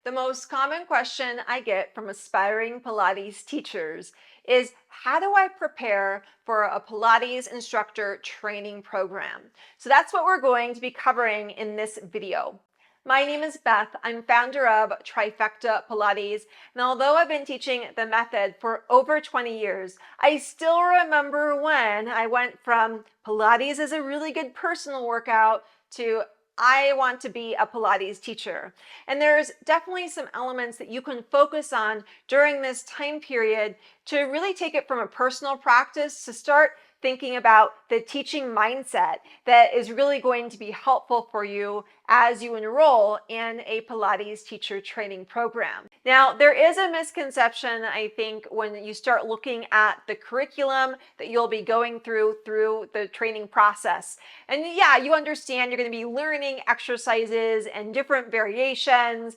The most common question I get from aspiring Pilates teachers is, how do I prepare for a Pilates instructor training program? So that's what we're going to be covering in this video. My name is Beth. I'm founder of Trifecta Pilates, and although I've been teaching the method for over 20 years, I still remember when I went from Pilates as a really good personal workout to I want to be a Pilates teacher. And there's definitely some elements that you can focus on during this time period to really take it from a personal practice to start thinking about the teaching mindset that is really going to be helpful for you as you enroll in a Pilates teacher training program. Now, there is a misconception, I think, when you start looking at the curriculum that you'll be going through the training process. And yeah, you understand you're going to be learning exercises and different variations,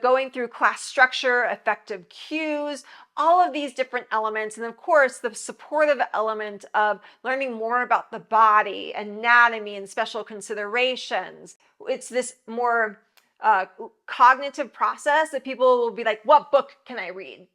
going through class structure, effective cues, all of these different elements, and of course the supportive element of learning more about the body, anatomy, and special considerations. It's this more cognitive process that people will be like, what book can I read?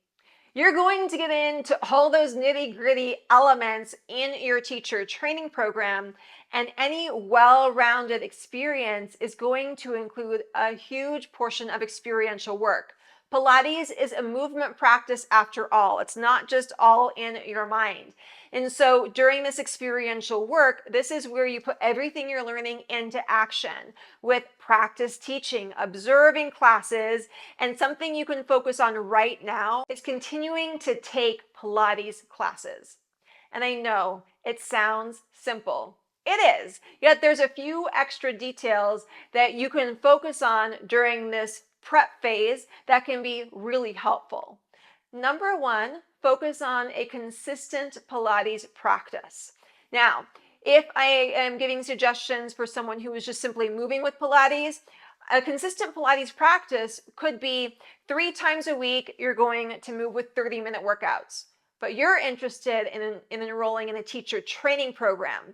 You're going to get into all those nitty-gritty elements in your teacher training program, and any well-rounded experience is going to include a huge portion of experiential work. Pilates is a movement practice after all. It's not just all in your mind. And so during this experiential work, this is where you put everything you're learning into action with practice teaching, observing classes, and something you can focus on right now is continuing to take Pilates classes. And I know it sounds simple. It is, yet there's a few extra details that you can focus on during this prep phase that can be really helpful. Number one, focus on a consistent Pilates practice. Now, if I am giving suggestions for someone who is just simply moving with Pilates, a consistent Pilates practice could be 3 times a week you're going to move with 30-minute workouts. But you're interested in enrolling in a teacher training program.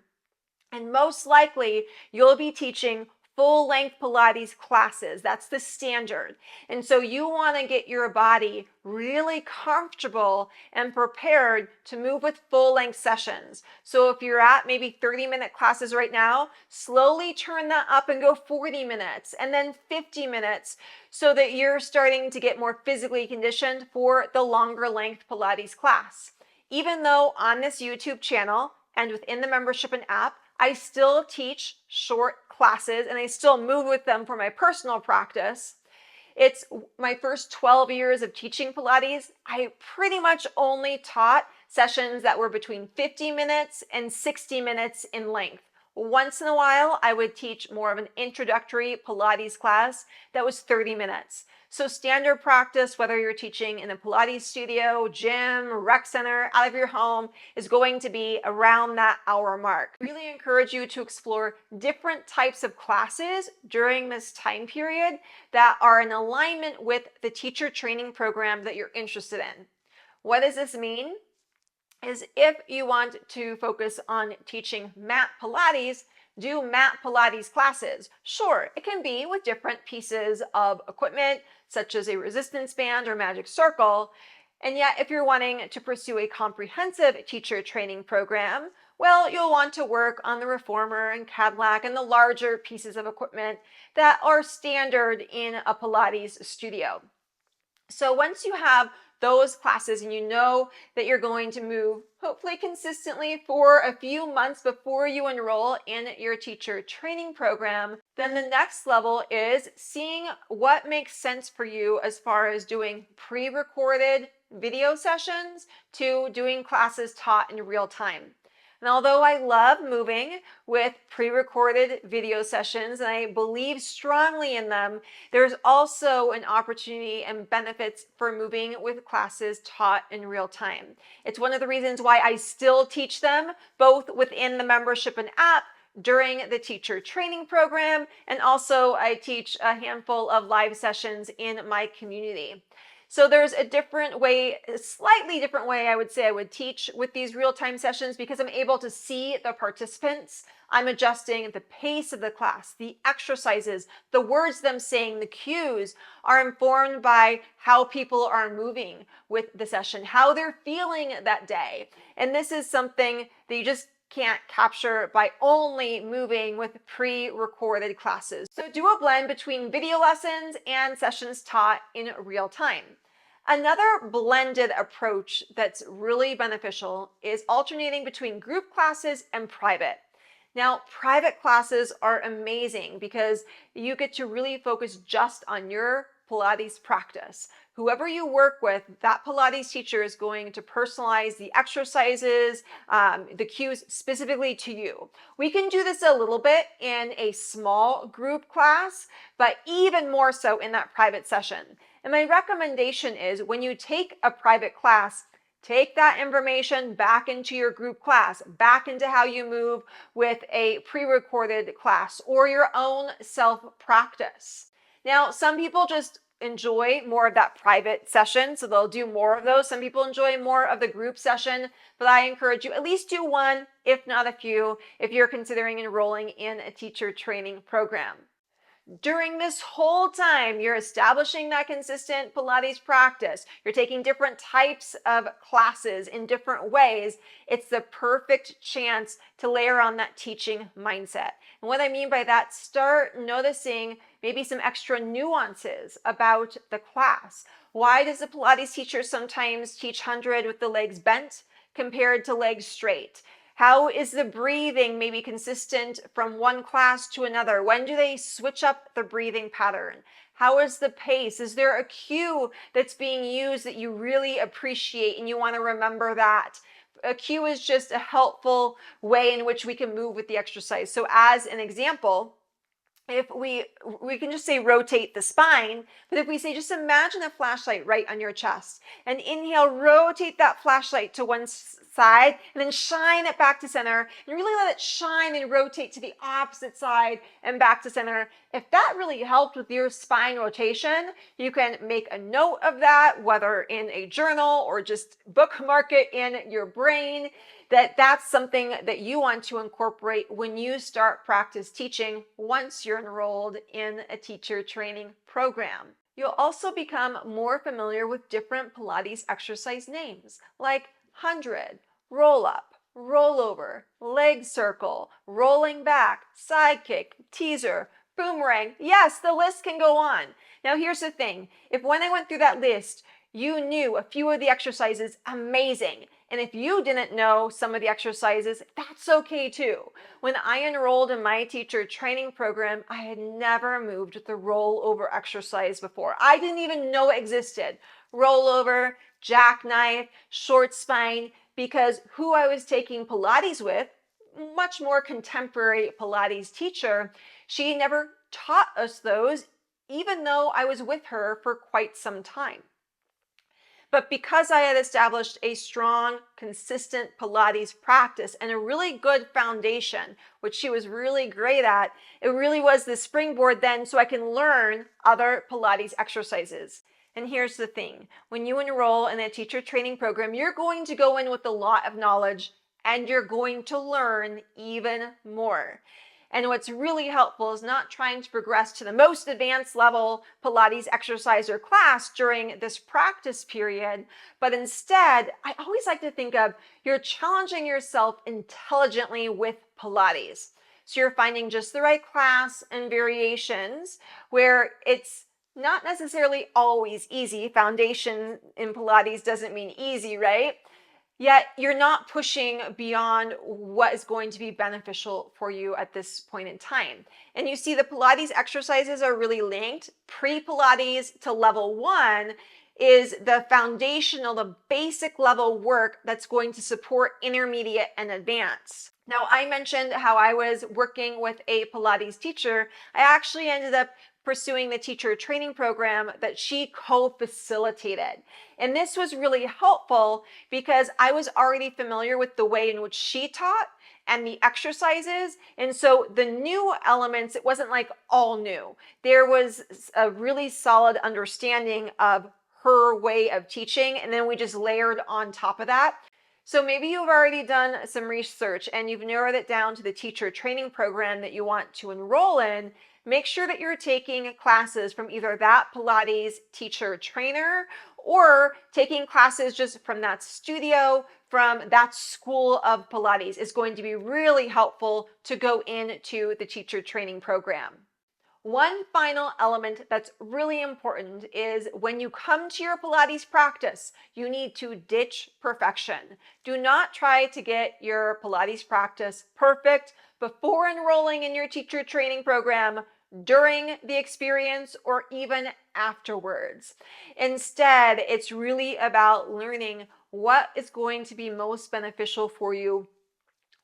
And most likely, you'll be teaching full-length Pilates classes. That's the standard. And so you want to get your body really comfortable and prepared to move with full-length sessions. So if you're at maybe 30-minute classes right now, slowly turn that up and go 40 minutes and then 50 minutes so that you're starting to get more physically conditioned for the longer length Pilates class. Even though on this YouTube channel and within the membership and app, I still teach short classes and I still move with them for my personal practice. It's my first 12 years of teaching Pilates. I pretty much only taught sessions that were between 50 minutes and 60 minutes in length. Once in a while, I would teach more of an introductory Pilates class that was 30 minutes. So standard practice, whether you're teaching in a Pilates studio, gym, rec center, out of your home, is going to be around that hour mark. I really encourage you to explore different types of classes during this time period that are in alignment with the teacher training program that you're interested in. What does this mean? Is if you want to focus on teaching mat Pilates, do mat Pilates classes. Sure, it can be with different pieces of equipment, such as a resistance band or magic circle. And yet, if you're wanting to pursue a comprehensive teacher training program, well, you'll want to work on the reformer and Cadillac and the larger pieces of equipment that are standard in a Pilates studio. So once you have those classes and you know that you're going to move hopefully consistently for a few months before you enroll in your teacher training program, then the next level is seeing what makes sense for you as far as doing pre-recorded video sessions to doing classes taught in real time. And although I love moving with pre-recorded video sessions and I believe strongly in them, there's also an opportunity and benefits for moving with classes taught in real time. It's one of the reasons why I still teach them both within the membership and app during the teacher training program, and also I teach a handful of live sessions in my community. So there's a different way, a slightly different way I would say I would teach with these real-time sessions because I'm able to see the participants. I'm adjusting the pace of the class, the exercises, the words them saying, the cues are informed by how people are moving with the session, how they're feeling that day. And this is something that you just can't capture by only moving with pre-recorded classes. So do a blend between video lessons and sessions taught in real time. Another blended approach that's really beneficial is alternating between group classes and private. Now, private classes are amazing because you get to really focus just on your Pilates practice. Whoever you work with, that Pilates teacher is going to personalize the exercises, the cues specifically to you. We can do this a little bit in a small group class, but even more so in that private session. And my recommendation is when you take a private class, take that information back into your group class, back into how you move with a pre-recorded class or your own self-practice. Now, some people just enjoy more of that private session, so they'll do more of those. Some people enjoy more of the group session, but I encourage you at least do one, if not a few, if you're considering enrolling in a teacher training program. During this whole time, you're establishing that consistent Pilates practice. You're taking different types of classes in different ways. It's the perfect chance to layer on that teaching mindset. And what I mean by that, start noticing maybe some extra nuances about the class. Why does the Pilates teacher sometimes teach 100 with the legs bent compared to legs straight? How is the breathing maybe consistent from one class to another? When do they switch up the breathing pattern? How is the pace? Is there a cue that's being used that you really appreciate and you want to remember that? A cue is just a helpful way in which we can move with the exercise. So as an example, if we can just say rotate the spine, but if we say just imagine a flashlight right on your chest and inhale, rotate that flashlight to one side and then shine it back to center and really let it shine and rotate to the opposite side and back to center. If that really helped with your spine rotation, you can make a note of that, whether in a journal or just bookmark it in your brain, that's something that you want to incorporate when you start practice teaching once you're enrolled in a teacher training program. You'll also become more familiar with different Pilates exercise names like 100, roll up, roll over, leg circle, rolling back, side kick, teaser, boomerang. Yes, the list can go on. Now here's the thing. If when I went through that list, you knew a few of the exercises, amazing. And if you didn't know some of the exercises, that's okay too. When I enrolled in my teacher training program, I had never moved the rollover exercise before. I didn't even know it existed. Rollover, jackknife, short spine, because who I was taking Pilates with, much more contemporary Pilates teacher, she never taught us those, even though I was with her for quite some time. But because I had established a strong, consistent Pilates practice and a really good foundation, which she was really great at, it really was the springboard then so I can learn other Pilates exercises. And here's the thing, when you enroll in a teacher training program, you're going to go in with a lot of knowledge and you're going to learn even more. And what's really helpful is not trying to progress to the most advanced level Pilates exercise or class during this practice period, but instead, I always like to think of you're challenging yourself intelligently with Pilates. So you're finding just the right class and variations where it's not necessarily always easy. Foundation in Pilates doesn't mean easy, right? Yet you're not pushing beyond what is going to be beneficial for you at this point in time. And you see the Pilates exercises are really linked. Pre-Pilates to level 1 is the foundational, the basic level work that's going to support intermediate and advanced. Now, I mentioned how I was working with a Pilates teacher. I actually ended up pursuing the teacher training program that she co-facilitated. And this was really helpful because I was already familiar with the way in which she taught and the exercises. And so the new elements, it wasn't like all new. There was a really solid understanding of her way of teaching, and then we just layered on top of that. So maybe you've already done some research and you've narrowed it down to the teacher training program that you want to enroll in. Make sure that you're taking classes from either that Pilates teacher trainer or taking classes just from that studio, from that school of Pilates is going to be really helpful to go into the teacher training program. One final element that's really important is when you come to your Pilates practice, you need to ditch perfection. Do not try to get your Pilates practice perfect before enrolling in your teacher training program, during the experience, or even afterwards. Instead, it's really about learning what is going to be most beneficial for you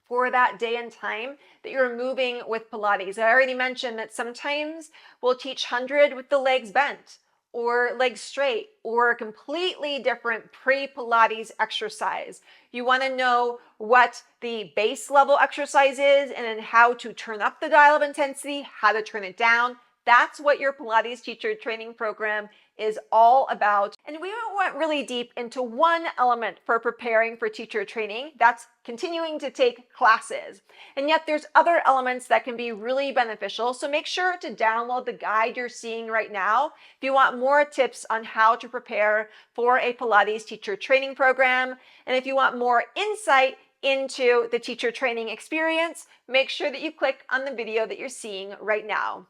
for that day and time that you're moving with Pilates. I already mentioned that sometimes we'll teach 100 with the legs bent or legs straight or a completely different pre-Pilates exercise. You want to know what the base level exercise is and then how to turn up the dial of intensity, how to turn it down. That's what your Pilates teacher training program is all about. And we went really deep into one element for preparing for teacher training. That's continuing to take classes. And yet there's other elements that can be really beneficial. So make sure to download the guide you're seeing right now if you want more tips on how to prepare for a Pilates teacher training program. And if you want more insight into the teacher training experience, make sure that you click on the video that you're seeing right now.